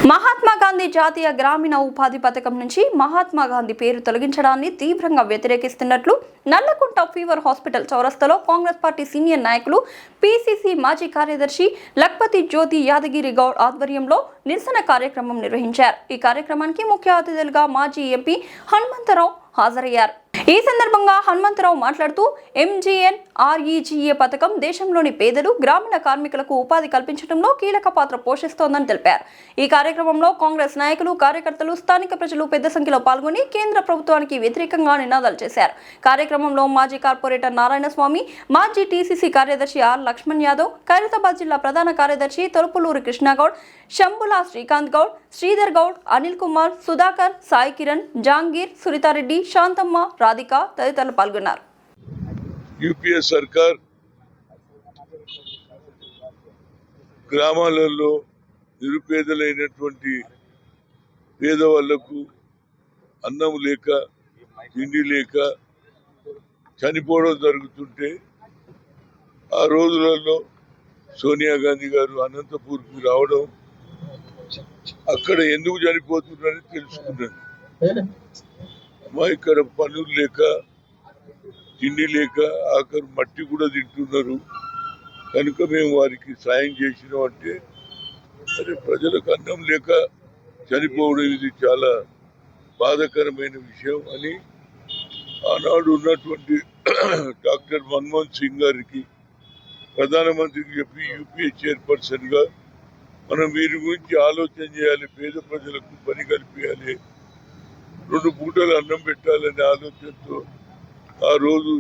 మహాత్మా గాంధీ జాతీయ గ్రామీణ ఉపాధి పథకం నుంచి మహాత్మా గాంధీ పేరు తొలగించడాన్ని తీవ్రంగా వ్యతిరేకిస్తున్నట్లు నల్లకుంట ఫీవర్ హాస్పిటల్ చౌరస్తాలో కాంగ్రెస్ పార్టీ సీనియర్ నాయకులు పిసిసి మాజీ కార్యదర్శి లక్పతి జ్యోతి యాదగిరి గౌడ్ ఆధ్వర్యంలో నిరసన కార్యక్రమం నిర్వహించారు. ఈ కార్యక్రమానికి ముఖ్య అతిథులుగా మాజీ ఎంపీ హనుమంతరావు హాజరయ్యారు. ఈ సందర్భంగా హనుమంతరావు మాట్లాడుతూ ఎంజీఎన్ఆర్ఈజీఏ పథకం దేశంలోని పేదలు, గ్రామీణ కార్మికులకు ఉపాధి కల్పించడంలో కీలక పాత్ర పోషిస్తోందని తెలిపారు. ఈ కార్యక్రమంలో కాంగ్రెస్ నాయకులు, కార్యకర్తలు, స్థానిక ప్రజలు పెద్ద సంఖ్యలో పాల్గొని కేంద్ర ప్రభుత్వానికి వ్యతిరేకంగా నినాదాలు చేశారు. కార్యక్రమంలో మాజీ కార్పొరేటర్ నారాయణస్వామి, మాజీ టీసీసీ కార్యదర్శి ఆర్ లక్ష్మణ్ యాదవ్, ఖైరతాబాద్ జిల్లా ప్రధాన కార్యదర్శి తొలుపులూరి కృష్ణగౌడ్, శంభులా శ్రీకాంత్ గౌడ్, శ్రీధర్ గౌడ్, అనిల్ కుమార్, సుధాకర్, సాయి కిరణ్, జాంగీర్, సురితారెడ్డి, శాంతమ్మ, రాధిక తదితరులు పాల్గొన్నారు. యూపీఏ సర్కార్ గ్రామాలలో నిరుపేదలైనటువంటి పేదవాళ్లకు అన్నం లేక, తిండి లేక చనిపోవడం జరుగుతుంటే ఆ రోజులలో సోనియా గాంధీ గారు అనంతపూర్కి రావడం, అక్కడ ఎందుకు చనిపోతున్నారని తెలుసుకున్నాను. అమ్మా, ఇక్కడ పనులు లేక, తిండి లేక, ఆఖరు మట్టి కూడా తింటున్నారు కనుక మేము వారికి సాయం చేసినాం అంటే, అరే ప్రజలకు అన్నం లేక చనిపోవడం ఇది చాలా బాధాకరమైన విషయం అని ఆనాడు ఉన్నటువంటి డాక్టర్ మన్మోహన్ సింగ్ గారికి, ప్రధానమంత్రికి చెప్పి యూపీఏ చైర్పర్సన్గా మనం వీరి గురించి ఆలోచన చేయాలి, పేద ప్రజలకు పని కల్పించాలి, 2 పూటలు అన్నం పెట్టాలనే ఆలోచనతో ఆ రోజు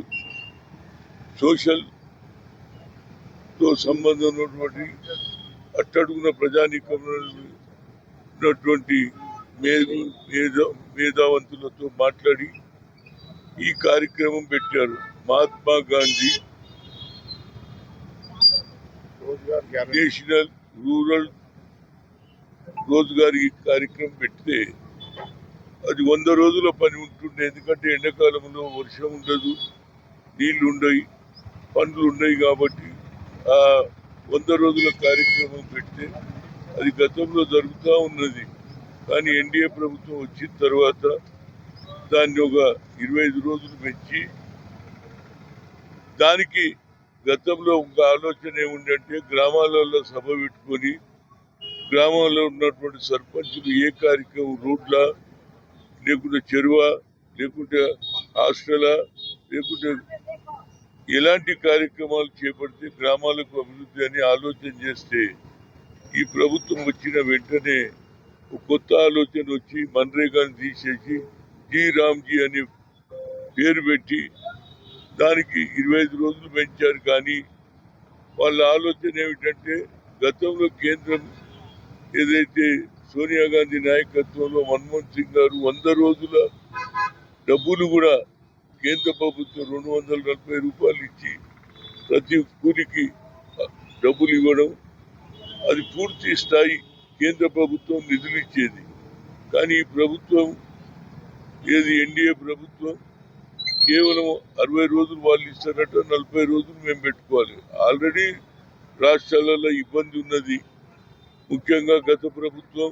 సోషల్తో సంబంధం ఉన్నటువంటి అట్టడుగున ప్రజానీకంలో ఉన్నటువంటి మేధావంతులతో మాట్లాడి ఈ కార్యక్రమం పెట్టారు. మహాత్మా గాంధీ నేషనల్ రూరల్ రోజ్గార్ కార్యక్రమం పెడితే అది 100 రోజుల పని ఉంటుండే. ఎందుకంటే ఎండాకాలంలో వర్షం ఉండదు, నీళ్లు ఉండవు, పండ్లు ఉండవు. కాబట్టి ఆ 100 రోజుల కార్యక్రమం పెడితే అది గతంలో జరుగుతూ ఉన్నది. కానీ ఎన్డీఏ ప్రభుత్వం వచ్చిన తర్వాత దాన్ని ఒక 25 రోజులు పెంచి, దానికి గతంలో ఒక ఆలోచన ఏముందంటే గ్రామాలలో సభ పెట్టుకొని గ్రామంలో ఉన్నటువంటి సర్పంచులు ఏ కార్యక్రమం, రోడ్ల లేకుంటే చెరువ లేకుంటే హాస్టలా లేకుంటే ఎలాంటి కార్యక్రమాలు చేపడితే గ్రామాలకు అభివృద్ధి అని ఆలోచన చేస్తే, ఈ ప్రభుత్వం వచ్చిన వెంటనే ఒక కొత్త ఆలోచన వచ్చి మన్రేగాని తీసేసి జీ రామ్జీ అనే పేరు పెట్టి దానికి 25 రోజులు పెంచారు. కానీ వాళ్ళ ఆలోచన ఏమిటంటే గతంలో కేంద్రం ఏదైతే సోనియా గాంధీ నాయకత్వంలో మన్మోహన్ సింగ్ గారు 100 రోజుల డబ్బులు కూడా కేంద్ర ప్రభుత్వం 240 రూపాయలు ఇచ్చి ప్రతి కూలికి డబ్బులు ఇవ్వడం, అది పూర్తి స్థాయి కేంద్ర ప్రభుత్వం నిధులు ఇచ్చేది. కానీ ఈ ప్రభుత్వం ఏది ఎన్డీఏ ప్రభుత్వం కేవలం 60 రోజులు వాళ్ళు ఇస్తారట, 40 రోజులు మేము పెట్టుకోవాలి. ఆల్రెడీ రాష్ట్రాలలో ఇబ్బంది ఉన్నది. ముఖ్యంగా గత ప్రభుత్వం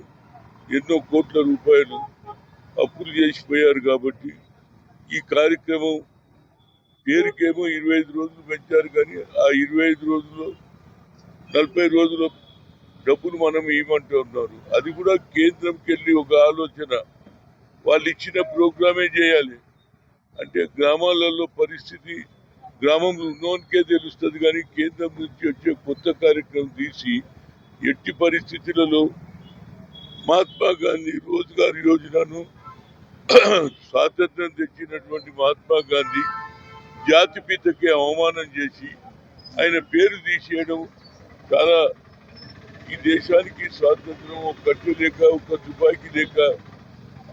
ఎన్నో కోట్ల రూపాయలు అప్పులు చేసిపోయారు. కాబట్టి ఈ కార్యక్రమం పేరుకేమో 25 రోజులు పెంచారు. కానీ ఆ 25 రోజుల్లో 40 రోజుల డబ్బులు మనం ఇవ్వమంటూ ఉన్నారు. అది కూడా కేంద్రంకి వెళ్ళి ఒక ఆలోచన, వాళ్ళు ఇచ్చిన ప్రోగ్రామే చేయాలి. అంటే గ్రామాలలో పరిస్థితి గ్రామంలో ఉన్నోనికే తెలుస్తుంది. కానీ కేంద్రం నుంచి వచ్చే కొత్త కార్యక్రమం తీసి ఎట్టి పరిస్థితులలో మహాత్మా గాంధీ రోజ్గార్ యోజనను స్వాతంత్రం తెచ్చినటువంటి మహాత్మా గాంధీ జాతిపితకి అవమానం చేసి ఆయన పేరు తీసేయడం చాలా, ఈ దేశానికి స్వాతంత్రం ఒక కట్టు లేక, ఒక తుపాకీ లేక,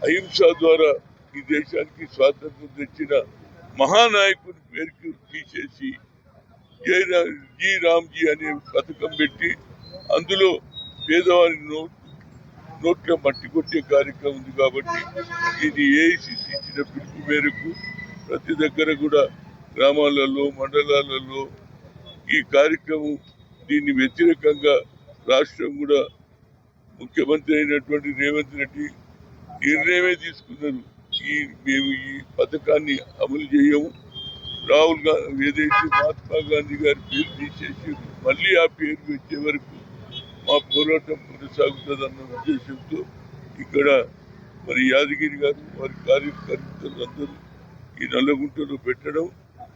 అహింస ద్వారా ఈ దేశానికి స్వాతంత్రం తెచ్చిన మహానాయకుని పేరుకి తీసేసి జీ రామ్జీ అనే పథకం పెట్టి అందులో పేదవారి నోట్ల మట్టి కొట్టే కార్యక్రమం ఉంది. కాబట్టి ఇది ఏఐసిసి ఇచ్చిన పిలుపు మేరకు ప్రతి దగ్గర కూడా గ్రామాలలో, మండలాలలో ఈ కార్యక్రమం దీన్ని వ్యతిరేకంగా రాష్ట్రం కూడా ముఖ్యమంత్రి అయినటువంటి రేవంత్ రెడ్డి నిర్ణయమే తీసుకున్నారు. మేము ఈ పథకాన్ని అమలు చేయము. రాహుల్ గాంధీ ఏదైతే మహాత్మా గాంధీ గారి పేరు తీసేసి మళ్ళీ ఆ పేరు వచ్చే వరకు మా పోరాటం కొనసాగుతుందన్న ఉద్దేశంతో ఇక్కడ మరి యాదగిరి గారు వారి కార్యకర్తలు అందరూ ఈ నల్లగుంటలో పెట్టడం,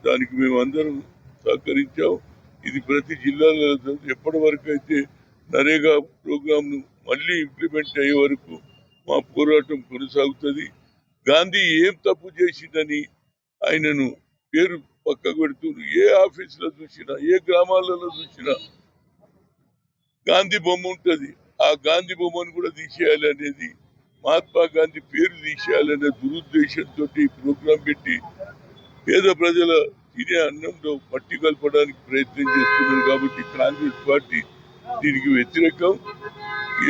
దానికి మేము అందరం సహకరించాం. ఇది ప్రతి జిల్లాలో ఎప్పటి వరకు అయితే నరేగా ప్రోగ్రాంను మళ్ళీ ఇంప్లిమెంట్ అయ్యే వరకు మా పోరాటం కొనసాగుతుంది. గాంధీ ఏం తప్పు చేసిందని ఆయనను పేరు పక్కకు పెడుతున్నారు. ఏ ఆఫీసులో చూసినా, ఏ గ్రామాలలో చూసినా గాంధీ బొమ్మ ఉంటుంది. ఆ గాంధీ బొమ్మను కూడా తీసేయాలి అనేది, మహాత్మా గాంధీ పేరు తీసేయాలనే దురుద్దేశంతో ఈ ప్రోగ్రాం పెట్టి పేద ప్రజల తినే అన్నంలో మట్టి కలపడానికి ప్రయత్నం చేస్తున్నారు. కాబట్టి కాంగ్రెస్ పార్టీ దీనికి వ్యతిరేకం.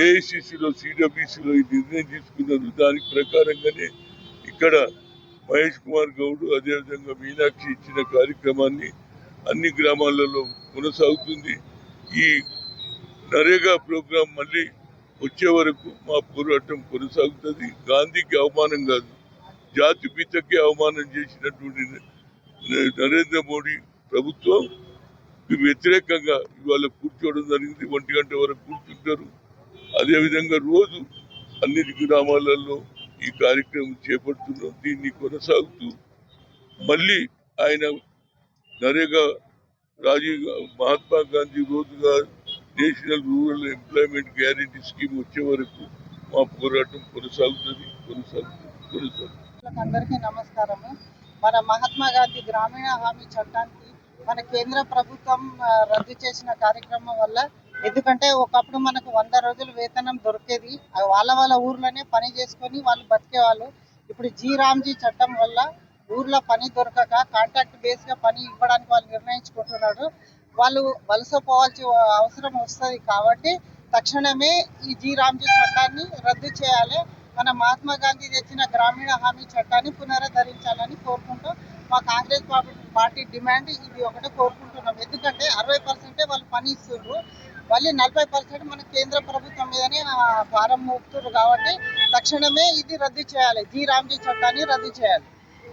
ఏఐసిసిలో సిడబ్ల్యూసిలో ఈ నిర్ణయం తీసుకున్నారు. దానికి ప్రకారంగానే ఇక్కడ మహేష్ కుమార్ గౌడ్ అదేవిధంగా మీనాక్షి ఇచ్చిన కార్యక్రమాన్ని అన్ని గ్రామాలలో కొనసాగుతుంది. ఈ నరేగా ప్రోగ్రాం మళ్ళీ వచ్చే వరకు మా పోరాటం కొనసాగుతుంది. గాంధీకి అవమానం కాదు, జాతి పితకే అవమానం చేసినటువంటి నరేంద్ర మోడీ ప్రభుత్వం వ్యతిరేకంగా ఇవాళ కూర్చోవడం జరిగింది. 1 గంట వరకు కూర్చుంటారు. అదేవిధంగా రోజు అన్ని గ్రామాలలో ఈ కార్యక్రమం చేపడుతున్నాం. దీన్ని కొనసాగుతూ మళ్ళీ ఆయన Narega Mahatma Gandhi Rozgar national rural employment guarantee scheme వచ్చే వరకు మా పోరాటం కొనసాగుతుంది. అందరికీ నమస్కారము. మన మహాత్మా గాంధీ గ్రామీణ హామీ చట్టానికి మన కేంద్ర ప్రభుత్వం రద్దు చేసిన కార్యక్రమం వల్ల, ఎందుకంటే ఒకప్పుడు మనకు 100 రోజులు వేతనం దొరికేది, వాళ్ళ ఊర్లోనే పని చేసుకొని వాళ్ళు బతికేవాళ్ళు. ఇప్పుడు జీ రామ్జీ చట్టం వల్ల ఊర్లో పని దొరకక కాంట్రాక్ట్ బేస్గా పని ఇవ్వడానికి వాళ్ళు నిర్ణయించుకుంటున్నారు. వాళ్ళు వలస పోవాల్సిన అవసరం వస్తుంది. కాబట్టి తక్షణమే ఈ జీ రామ్జీ చట్టాన్ని రద్దు చేయాలి. మన మహాత్మా గాంధీ తెచ్చిన గ్రామీణ హామీ చట్టాన్ని పునరుద్ధరించాలని కోరుకుంటూ మా కాంగ్రెస్ పార్టీ డిమాండ్ ఇది ఒకటే కోరుకుంటున్నాం. ఎందుకంటే 60% వాళ్ళు పని ఇస్తున్నారు, మళ్ళీ 40% మన కేంద్ర ప్రభుత్వం మీదనే భారం మోపుతున్నారు. కాబట్టి తక్షణమే ఇది రద్దు చేయాలి, జీ రామ్జీ చట్టాన్ని రద్దు చేయాలి.